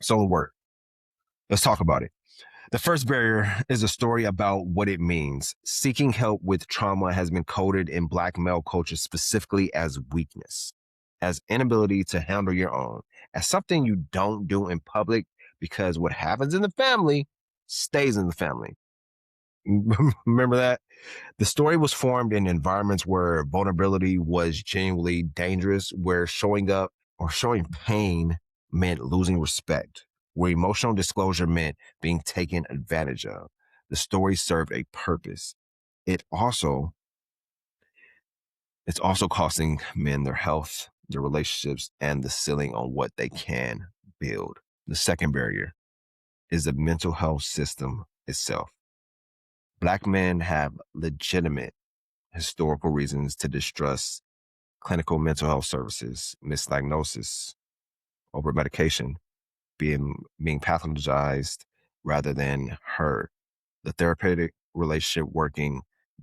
So work. Let's talk about it. The first barrier is a story about what it means. Seeking help with trauma has been coded in Black male culture specifically as weakness, as inability to handle your own, as something you don't do in public because what happens in the family stays in the family. Remember that? The story was formed in environments where vulnerability was genuinely dangerous, where showing up or showing pain meant losing respect, where emotional disclosure meant being taken advantage of. The story served a purpose. It also it's also costing men their health, their relationships, and the ceiling on what they can build. The second barrier is the mental health system itself. Black men have legitimate historical reasons to distrust clinical mental health services, misdiagnosis, over medication, being pathologized rather than heard. The therapeutic relationship working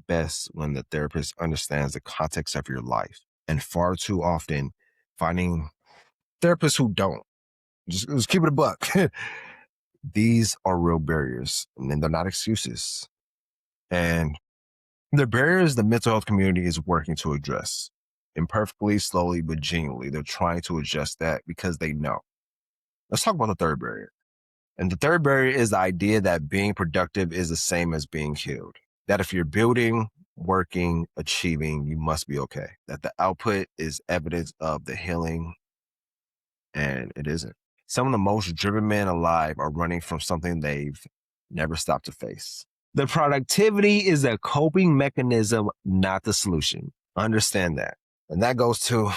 best when the therapist understands the context of your life. And far too often, finding therapists who don't. Just keep it a buck. These are real barriers, and they're not excuses. And the barriers the mental health community is working to address. Imperfectly, slowly, but genuinely, they're trying to adjust that because they know. Let's talk about the third barrier. And the third barrier is the idea that being productive is the same as being healed. That if you're building, working, achieving, you must be okay. That the output is evidence of the healing, and it isn't. Some of the most driven men alive are running from something they've never stopped to face. The productivity is a coping mechanism, not the solution. Understand that. And that goes to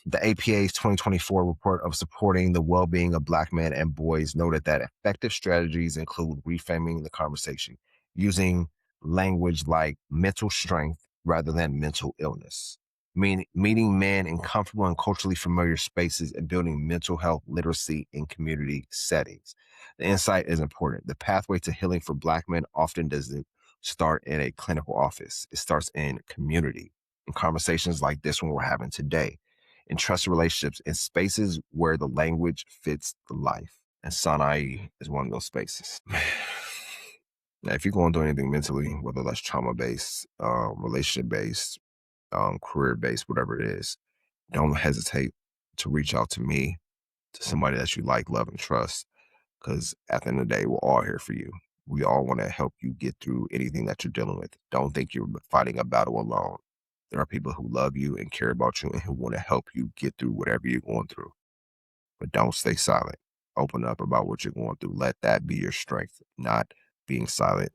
the APA's 2024 report of supporting the well-being of Black men and boys noted that effective strategies include reframing the conversation, using language like mental strength rather than mental illness, meeting men in comfortable and culturally familiar spaces and building mental health literacy in community settings. The insight is important. The pathway to healing for Black men often doesn't start in a clinical office. It starts in community, in conversations like this one we're having today, in trusted relationships, in spaces where the language fits the life. And Sanai is one of those spaces. Now, if you're going through anything mentally, whether that's trauma-based, relationship-based, career-based, whatever it is, don't hesitate to reach out to me, to somebody that you like, love, and trust, because at the end of the day, we're all here for you. We all want to help you get through anything that you're dealing with. Don't think you're fighting a battle alone. There are people who love you and care about you and who want to help you get through whatever you're going through. But don't stay silent. Open up about what you're going through. Let that be your strength. Not being silent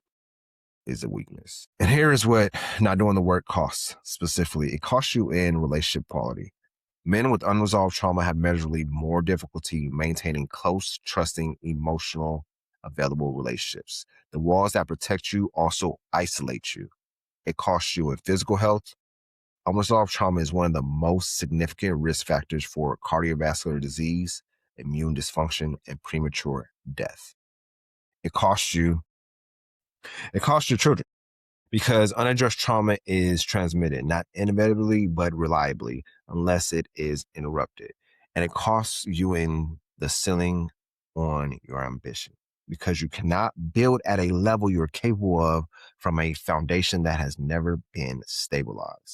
is a weakness. And here is what not doing the work costs specifically. It costs you in relationship quality. Men with unresolved trauma have measurably more difficulty maintaining close, trusting, emotional, available relationships. The walls that protect you also isolate you. It costs you in physical health. Unresolved trauma is one of the most significant risk factors for cardiovascular disease, immune dysfunction, and premature death. It costs your children because unaddressed trauma is transmitted, not inevitably, but reliably, unless it is interrupted. And it costs you in the ceiling on your ambition because you cannot build at a level you're capable of from a foundation that has never been stabilized.